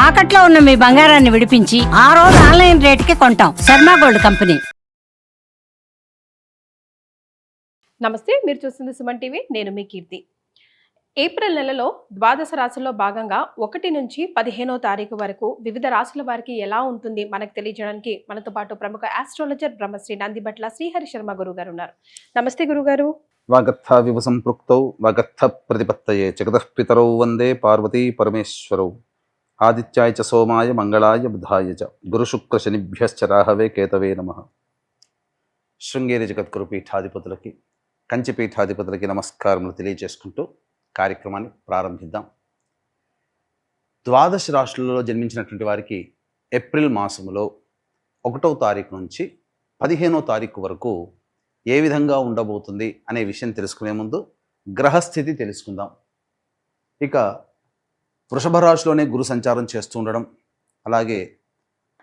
తాకట్లో ఉన్న మీ బంగారాన్ని విడిపించి ఆ రోజు ఆన్లైన్ రేటుకి కొంటాం. Sharma gold company. నమస్తే, మీరు చూస్తుంది సుమన్ టీవీ. నేను మీ కీర్తి. ఏప్రిల్ నెలలో ద్వాదశ రాశుల్లో భాగంగా 1 నుంచి 15వ తారీఖు వరకు వివిధ రాశుల వారికి ఎలా ఉంటుంది మనకు తెలియజేయడానికి మనతో పాటు ప్రముఖ ఆస్ట్రాలజర్ బ్రహ్మశ్రీ నందిబట్ల శ్రీహరి శర్మ గురువు గారు ఉన్నారు. నమస్తే గురుగారు. వాగర్థ వివ సంపృక్తౌ వాగర్థ ప్రతిపత్తయే జగతః పితరౌ వందే పార్వతీ పరమేశ్వరౌ ఆదిత్యాయ చ సోమాయ మంగళాయ బుధాయ చ గురుశుక్ర శనిభ్యశ్చ రాహవే కేతవే నమః. శృంగేరి జగద్గురు పీఠాధిపతులకి కంచి పీఠాధిపతులకి నమస్కారములు తెలియజేసుకుంటూ కార్యక్రమాన్ని ప్రారంభిద్దాం. ద్వాదశ రాశులలో జన్మించినటువంటి వారికి ఏప్రిల్ మాసములో 1వ తారీఖు నుంచి 15వ తారీఖు వరకు ఏ విధంగా ఉండబోతుంది అనే విషయం తెలుసుకునే ముందు గ్రహస్థితి తెలుసుకుందాం. ఇక వృషభ రాశిలోనే గురు సంచారం చేస్తూ ఉండడం, అలాగే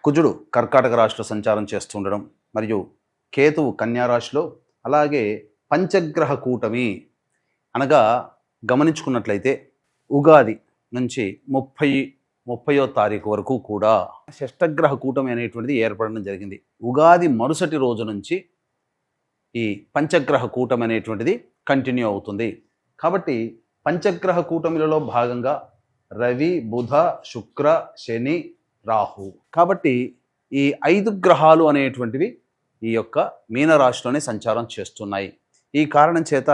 కుజుడు కర్కాటక రాశిలో సంచారం చేస్తూ ఉండడం, మరియు కేతువు కన్యా రాశిలో, అలాగే పంచగ్రహ కూటమి అనగా గమనించుకున్నట్లయితే ఉగాది నుంచి 30వ తారీఖు వరకు కూడా షష్టగ్రహ కూటమి అనేటువంటిది ఏర్పడడం జరిగింది. ఉగాది మరుసటి రోజు నుంచి ఈ పంచగ్రహ కూటమి అనేటువంటిది కంటిన్యూ అవుతుంది. కాబట్టి పంచగ్రహ కూటమిలలో భాగంగా రవి, బుధ, శుక్ర, శని, రాహు. కాబట్టి ఈ 5 గ్రహాలు అనేటువంటివి ఈ యొక్క మీనరాశిలోనే సంచారం చేస్తున్నాయి. ఈ కారణం చేత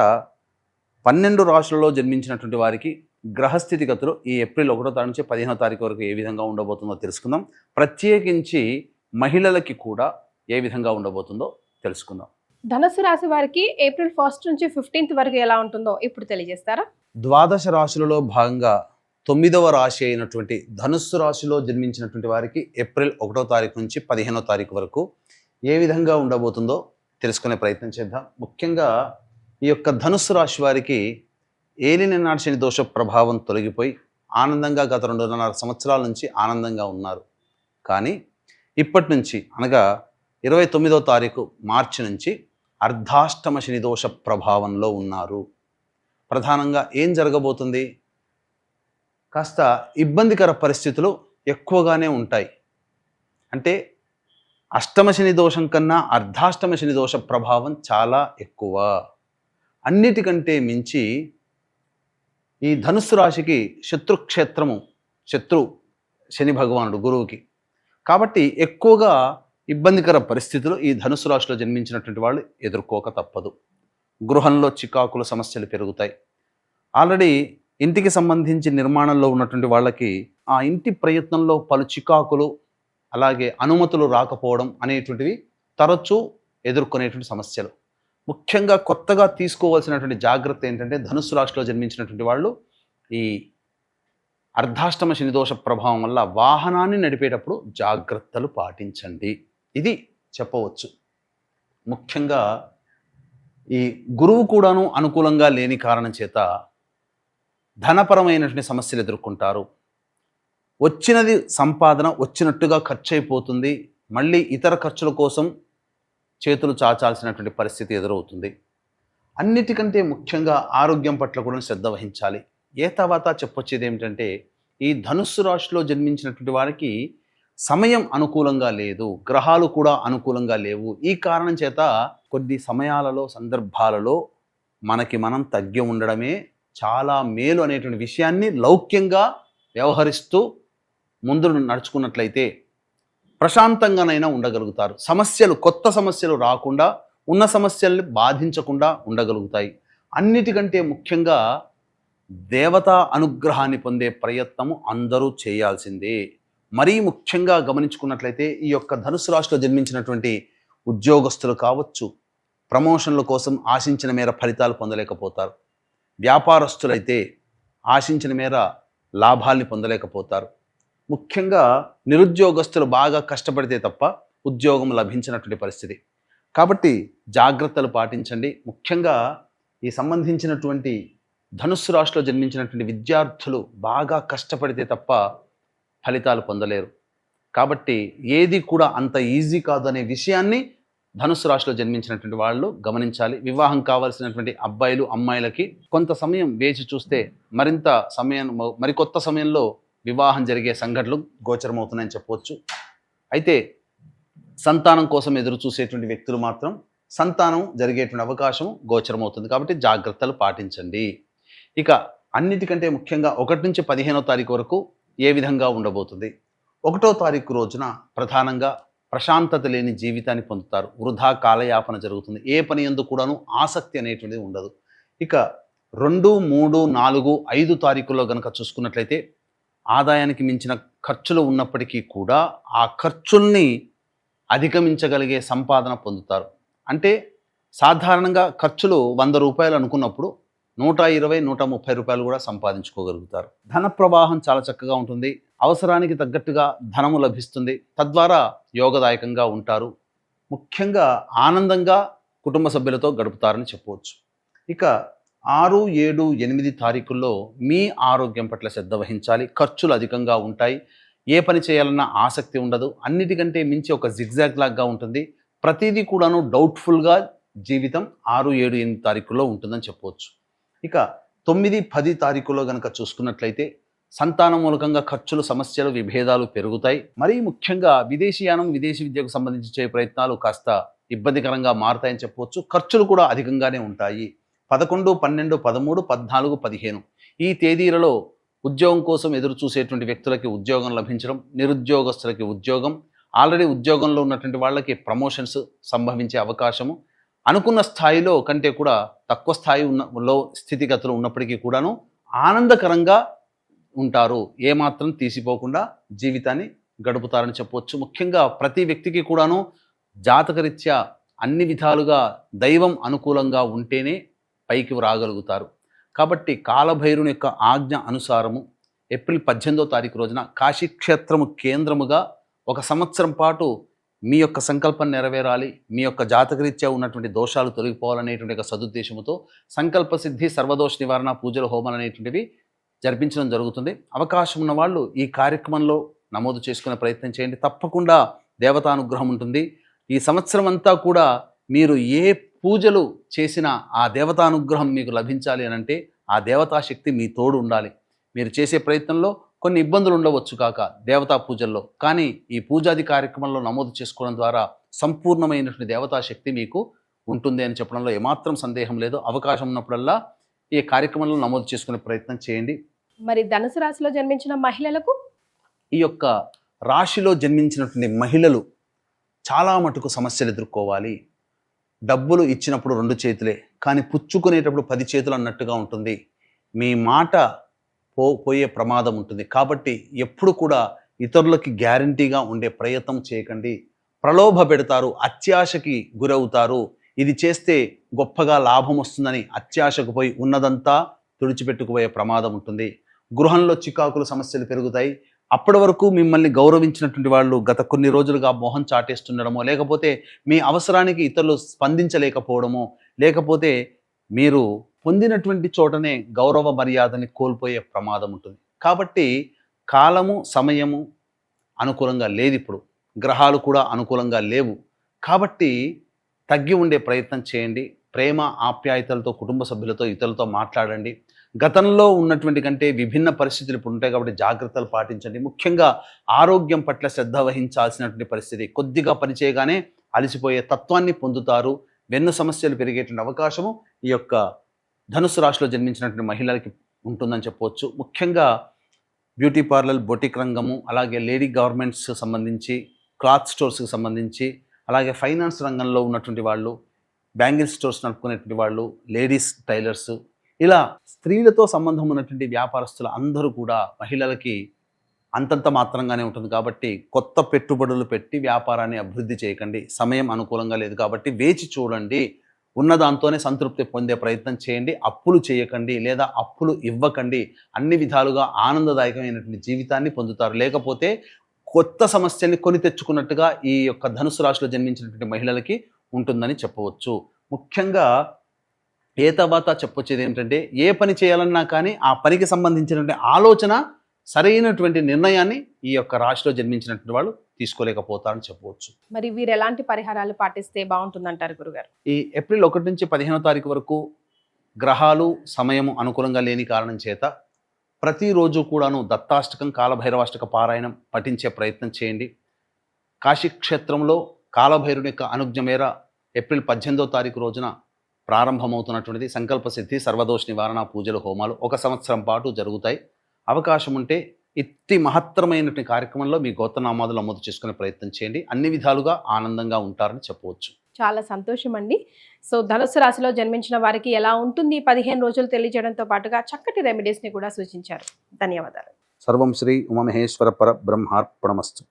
12 రాశులలో జన్మించినటువంటి వారికి గ్రహస్థితిగతులు ఈ ఏప్రిల్ 1వ తారీఖు నుంచి 15వ తారీఖు వరకు ఏ విధంగా ఉండబోతుందో తెలుసుకుందాం. ప్రత్యేకించి మహిళలకి కూడా ఏ విధంగా ఉండబోతుందో తెలుసుకుందాం. ధనుసు రాశి వారికి ఏప్రిల్ 1 నుంచి 15th వరకు ఎలా ఉంటుందో ఇప్పుడు తెలియజేస్తారా? ద్వాదశ రాశులలో భాగంగా 9వ రాశి అయినటువంటి ధనుస్సు రాశిలో జన్మించినటువంటి వారికి ఏప్రిల్ 1వ తారీఖు నుంచి 15వ తారీఖు వరకు ఏ విధంగా ఉండబోతుందో తెలుసుకునే ప్రయత్నం చేద్దాం. ముఖ్యంగా ఈ యొక్క ధనుస్సు రాశి వారికి ఏలినాటి శని దోష ప్రభావం తొలగిపోయి ఆనందంగా గత 2.5 సంవత్సరాల నుంచి ఆనందంగా ఉన్నారు. కానీ ఇప్పటి నుంచి అనగా 29వ తారీఖు మార్చి నుంచి అర్ధాష్టమ శని దోష ప్రభావంలో ఉన్నారు. ప్రధానంగా ఏం జరగబోతుంది? కాస్త ఇబ్బందికర పరిస్థితులు ఎక్కువగానే ఉంటాయి. అంటే అష్టమ శని దోషం కన్నా అర్ధాష్టమ శని దోష ప్రభావం చాలా ఎక్కువ. అన్నిటికంటే మించి ఈ ధనుస్సు రాశికి శత్రుక్షేత్రము, శత్రు శని భగవానుడు గురువుకి. కాబట్టి ఎక్కువగా ఇబ్బందికర పరిస్థితులు ఈ ధనుస్సు రాశిలో జన్మించినటువంటి వాళ్ళు ఎదుర్కోక తప్పదు. గృహంలో చికాకుల సమస్యలు పెరుగుతాయి. ఆల్రెడీ ఇంటికి సంబంధించి నిర్మాణంలో ఉన్నటువంటి వాళ్ళకి ఆ ఇంటి ప్రయత్నంలో పలు చికాకులు, అలాగే అనుమతులు రాకపోవడం అనేటువంటివి తరచూ ఎదుర్కొనేటువంటి సమస్యలు. ముఖ్యంగా కొత్తగా తీసుకోవాల్సినటువంటి జాగ్రత్త ఏంటంటే ధనుస్సు రాశిలో జన్మించినటువంటి వాళ్ళు ఈ అర్ధాష్టమ శని దోష ప్రభావం వల్ల వాహనాన్ని నడిపేటప్పుడు జాగ్రత్తలు పాటించండి. ఇది చెప్పవచ్చు. ముఖ్యంగా ఈ గురువు కూడాను అనుకూలంగా లేని కారణం చేత ధనపరమైనటువంటి సమస్యలు ఎదుర్కొంటారు. వచ్చినది సంపాదన వచ్చినట్టుగా ఖర్చు అయిపోతుంది. మళ్ళీ ఇతర ఖర్చుల కోసం చేతులు చాచాల్సినటువంటి పరిస్థితి ఎదురవుతుంది. అన్నిటికంటే ముఖ్యంగా ఆరోగ్యం పట్ల కూడా శ్రద్ధ వహించాలి. ఏ తర్వాత చెప్పొచ్చేది ఏమిటంటే ఈ ధనుస్సు రాశిలో జన్మించినటువంటి వారికి సమయం అనుకూలంగా లేదు, గ్రహాలు కూడా అనుకూలంగా లేవు. ఈ కారణం చేత కొద్ది సమయాలలో, సందర్భాలలో మనకి మనం తగ్గి ఉండడమే చాలా మేలు అనేటువంటి విషయాన్ని లౌక్యంగా వ్యవహరిస్తూ ముందు నడుచుకున్నట్లయితే ప్రశాంతంగానైనా ఉండగలుగుతారు. సమస్యలు, కొత్త సమస్యలు రాకుండా, ఉన్న సమస్యల్ని బాధించకుండా ఉండగలుగుతాయి. అన్నిటికంటే ముఖ్యంగా దేవతా అనుగ్రహాన్ని పొందే ప్రయత్నము అందరూ చేయాల్సిందే. మరీ ముఖ్యంగా గమనించుకున్నట్లయితే ఈ యొక్క ధనుసు రాశిలో జన్మించినటువంటి ఉద్యోగస్తులు కావచ్చు, ప్రమోషన్ల కోసం ఆశించిన మేర ఫలితాలు పొందలేకపోతారు. వ్యాపారస్తులైతే ఆశించిన మేర లాభాల్ని పొందలేకపోతారు. ముఖ్యంగా నిరుద్యోగస్తులు బాగా కష్టపడితే తప్ప ఉద్యోగం లభించినటువంటి పరిస్థితి. కాబట్టి జాగ్రత్తలు పాటించండి. ముఖ్యంగా ఈ సంబంధించినటువంటి ధనుస్సు రాశిలో జన్మించినటువంటి విద్యార్థులు బాగా కష్టపడితే తప్ప ఫలితాలు పొందలేరు. కాబట్టి ఏది కూడా అంత ఈజీ కాదు అనే విషయాన్ని ధనుస్సు రాశిలో జన్మించినటువంటి వాళ్ళు గమనించాలి. వివాహం కావాల్సినటువంటి అబ్బాయిలు, అమ్మాయిలకి కొంత సమయం వేచి చూస్తే మరికొత్త సమయంలో వివాహం జరిగే సంఘటనలు గోచరమవుతున్నాయని చెప్పవచ్చు. అయితే సంతానం కోసం ఎదురు చూసేటువంటి వ్యక్తులు మాత్రం సంతానం జరిగేటువంటి అవకాశం గోచరమవుతుంది. కాబట్టి జాగ్రత్తలు పాటించండి. ఇక అన్నిటికంటే ముఖ్యంగా 1 నుంచి 15వ తారీఖు వరకు ఏ విధంగా ఉండబోతుంది? 1వ తారీఖు రోజున ప్రధానంగా ప్రశాంతత లేని జీవితాన్ని పొందుతారు. వృధా కాలయాపన జరుగుతుంది. ఏ పని యందు కూడాను ఆసక్తి అనేటువంటిది ఉండదు. ఇక 2, 3, 4, 5 తారీఖుల్లో గనక చూసుకున్నట్లయితే ఆదాయానికి మించిన ఖర్చులు ఉన్నప్పటికీ కూడా ఆ ఖర్చుల్ని అధిగమించగలిగే సంపాదన పొందుతారు. అంటే సాధారణంగా ఖర్చులు 100 రూపాయలు అనుకున్నప్పుడు 120, 130 రూపాయలు కూడా సంపాదించుకోగలుగుతారు. ధన ప్రవాహం చాలా చక్కగా ఉంటుంది. అవసరానికి తగ్గట్టుగా ధనము లభిస్తుంది. తద్వారా యోగదాయకంగా ఉంటారు. ముఖ్యంగా ఆనందంగా కుటుంబ సభ్యులతో గడుపుతారని చెప్పవచ్చు. ఇక 6, 7, 8 తారీఖుల్లో మీ ఆరోగ్యం పట్ల శ్రద్ధ వహించాలి. ఖర్చులు అధికంగా ఉంటాయి. ఏ పని చేయాలన్నా ఆసక్తి ఉండదు. అన్నిటికంటే మించి ఒక జిగ్జాగ్ లాగా ఉంటుంది. ప్రతిదీ కూడాను డౌట్ఫుల్గా జీవితం 6, 7, 8 తారీఖుల్లో ఉంటుందని చెప్పవచ్చు. ఇక 9, 10 తారీఖుల్లో కనుక చూసుకున్నట్లయితే సంతానం మూలకంగా ఖర్చులు, సమస్యలు, విభేదాలు పెరుగుతాయి. మరీ ముఖ్యంగా విదేశీయానం, విదేశీ విద్యకు సంబంధించి చేసే ప్రయత్నాలు కాస్త ఇబ్బందికరంగా మారుతాయని చెప్పవచ్చు. ఖర్చులు కూడా అధికంగానే ఉంటాయి. 11, 12, 13, 14, 15 ఈ తేదీలలో ఉద్యోగం కోసం ఎదురు చూసేటువంటి వ్యక్తులకి ఉద్యోగం లభించడం, నిరుద్యోగస్తులకి ఉద్యోగం, ఆల్రెడీ ఉద్యోగంలో ఉన్నటువంటి వాళ్ళకి ప్రమోషన్స్ సంభవించే అవకాశము, అనుకున్న స్థాయిలో కంటే కూడా తక్కువ స్థాయి లో స్థితిగతులు ఉన్నప్పటికీ కూడాను ఆనందకరంగా ఉంటారు. ఏమాత్రం తీసిపోకుండా జీవితాన్ని గడుపుతారని చెప్పవచ్చు. ముఖ్యంగా ప్రతి వ్యక్తికి కూడాను జాతకరీత్యా అన్ని విధాలుగా దైవం అనుకూలంగా ఉంటేనే పైకి రాగలుగుతారు. కాబట్టి కాలభైరుని యొక్క ఆజ్ఞ అనుసారము ఏప్రిల్ 18వ తారీఖు రోజున కాశీక్షేత్రము కేంద్రముగా 1 సంవత్సరం పాటు మీ యొక్క సంకల్పం నెరవేరాలి, మీ యొక్క జాతకరీత్యా ఉన్నటువంటి దోషాలు తొలగిపోవాలనేటువంటి ఒక సదుద్దేశంతో సంకల్ప సిద్ధి, సర్వదోష నివారణ, పూజలు, హోమాలు అనేటువంటివి జరిపించడం జరుగుతుంది. అవకాశం ఉన్న వాళ్ళు ఈ కార్యక్రమంలో నమోదు చేసుకునే ప్రయత్నం చేయండి. తప్పకుండా దేవతానుగ్రహం ఉంటుంది. ఈ సంవత్సరం అంతా కూడా మీరు ఏ పూజలు చేసినా ఆ దేవతానుగ్రహం మీకు లభించాలి అని అంటే ఆ దేవతాశక్తి మీ తోడు ఉండాలి. మీరు చేసే ప్రయత్నంలో కొన్ని ఇబ్బందులు ఉండవచ్చు కాక దేవతా పూజల్లో, కానీ ఈ పూజాది కార్యక్రమంలో నమోదు చేసుకోవడం ద్వారా సంపూర్ణమైనటువంటి దేవతాశక్తి మీకు ఉంటుంది అని చెప్పడంలో ఏమాత్రం సందేహం లేదు. అవకాశం ఉన్నప్పుడల్లా ఈ కార్యక్రమంలో నమోదు చేసుకునే ప్రయత్నం చేయండి. మరి ధనుసు రాశిలో జన్మించిన మహిళలకు, ఈ యొక్క రాశిలో జన్మించినటువంటి మహిళలు చాలా మటుకు సమస్యలు ఎదుర్కోవాలి. డబ్బులు ఇచ్చినప్పుడు 2 చేతులే, కానీ పుచ్చుకునేటప్పుడు 10 చేతులు అన్నట్టుగా ఉంటుంది. మీ మాట పోయే ప్రమాదం ఉంటుంది. కాబట్టి ఎప్పుడు కూడా ఇతరులకి గ్యారంటీగా ఉండే ప్రయత్నం చేయకండి. ప్రలోభ పెడతారు, అత్యాశకి గురవుతారు. ఇది చేస్తే గొప్పగా లాభం వస్తుందని అత్యాశకు పోయి ఉన్నదంతా తుడిచిపెట్టుకుపోయే ప్రమాదం ఉంటుంది. గృహంలో చికాకులు, సమస్యలు పెరుగుతాయి. అప్పటి వరకు మిమ్మల్ని గౌరవించినటువంటి వాళ్ళు గత కొన్ని రోజులుగా మొహం చాటేస్తుండడమో, లేకపోతే మీ అవసరానికి ఇతరులు స్పందించలేకపోవడమో, లేకపోతే మీరు పొందినటువంటి చోటనే గౌరవ మర్యాదని కోల్పోయే ప్రమాదం ఉంటుంది. కాబట్టి కాలము, సమయము అనుకూలంగా లేదు. ఇప్పుడు గ్రహాలు కూడా అనుకూలంగా లేవు. కాబట్టి తగ్గి ఉండే ప్రయత్నం చేయండి. ప్రేమ, ఆప్యాయతలతో కుటుంబ సభ్యులతో, ఇతరులతో మాట్లాడండి. గతంలో ఉన్నటువంటి కంటే విభిన్న పరిస్థితులు ఇప్పుడు ఉంటాయి కాబట్టి జాగ్రత్తలు పాటించండి. ముఖ్యంగా ఆరోగ్యం పట్ల శ్రద్ధ వహించాల్సినటువంటి పరిస్థితి. కొద్దిగా పనిచేయగానే అలసిపోయే తత్వాన్ని పొందుతారు. వెన్ను సమస్యలు పెరిగేటువంటి అవకాశము ఈ యొక్క ధనుసు రాశిలో జన్మించినటువంటి మహిళలకి ఉంటుందని చెప్పవచ్చు. ముఖ్యంగా బ్యూటీ పార్లర్, బొటిక్ రంగము, అలాగే లేడీ గవర్నమెంట్స్ సంబంధించి, క్లాత్ స్టోర్స్కి సంబంధించి, అలాగే ఫైనాన్స్ రంగంలో ఉన్నటువంటి వాళ్ళు, బ్యాంగిల్ స్టోర్స్ నడుపుకునేటువంటి వాళ్ళు, లేడీస్ టైలర్స్, ఇలా స్త్రీలతో సంబంధం ఉన్నటువంటి వ్యాపారస్తులు అందరూ కూడా మహిళలకి అంతంత మాత్రంగానే ఉంటుంది. కాబట్టి కొత్త పెట్టుబడులు పెట్టి వ్యాపారాన్ని అభివృద్ధి చేయకండి. సమయం అనుకూలంగా లేదు కాబట్టి వేచి చూడండి. ఉన్నదాంతోనే సంతృప్తి పొందే ప్రయత్నం చేయండి. అప్పులు చేయకండి, లేదా అప్పులు ఇవ్వకండి. అన్ని విధాలుగా ఆనందదాయకమైనటువంటి జీవితాన్ని పొందుతారు. లేకపోతే కొత్త సమస్యల్ని కొని తెచ్చుకున్నట్టుగా ఈ యొక్క ధనుసు రాశిలో జన్మించినటువంటి మహిళలకి ఉంటుందని చెప్పవచ్చు. ముఖ్యంగా తర్వాత చెప్పొచ్చేది ఏంటంటే, ఏ పని చేయాలన్నా కానీ ఆ పనికి సంబంధించినటువంటి ఆలోచన, సరైనటువంటి నిర్ణయాన్ని ఈ యొక్క రాశిలో జన్మించినటువంటి వాళ్ళు తీసుకోలేకపోతారని చెప్పవచ్చు. మరి వీరు ఎలాంటి పరిహారాలు పాటిస్తే బాగుంటుందంటారు గురుగారు? ఈ ఏప్రిల్ 1 నుంచి 15వ తారీఖు వరకు గ్రహాలు, సమయము అనుకూలంగా లేని కారణం చేత ప్రతిరోజు కూడాను దత్తాష్టకం కాలభైరవాష్టక పారాయణం పఠించే ప్రయత్నం చేయండి. కాశీక్షేత్రంలో కాలభైరుని యొక్క అనుజ్ఞ మేర ఏప్రిల్ 18వ తారీఖు రోజున ప్రారంభమవుతున్నటువంటిది సంకల్ప సిద్ధి సర్వదోష నివారణ పూజలు హోమాలు 1 సంవత్సరం పాటు జరుగుతాయి. అవకాశం ఉంటే ఇట్టి మహత్తరమైనటువంటి కార్యక్రమంలో మీ గోత్రనామాదులు నమోదు చేసుకునే ప్రయత్నం చేయండి. అన్ని విధాలుగా ఆనందంగా ఉంటారని చెప్పవచ్చు. చాలా సంతోషం అండి. సో ధనుస్సు రాశిలో జన్మించిన వారికి ఎలా ఉంటుంది 15 రోజులు తెలియజేయడంతో పాటుగా చక్కటి రెమెడీస్ని కూడా సూచించారు. ధన్యవాదాలు. సర్వం శ్రీ ఉమామహేశ్వర పర బ్రహ్మార్పణమస్తు.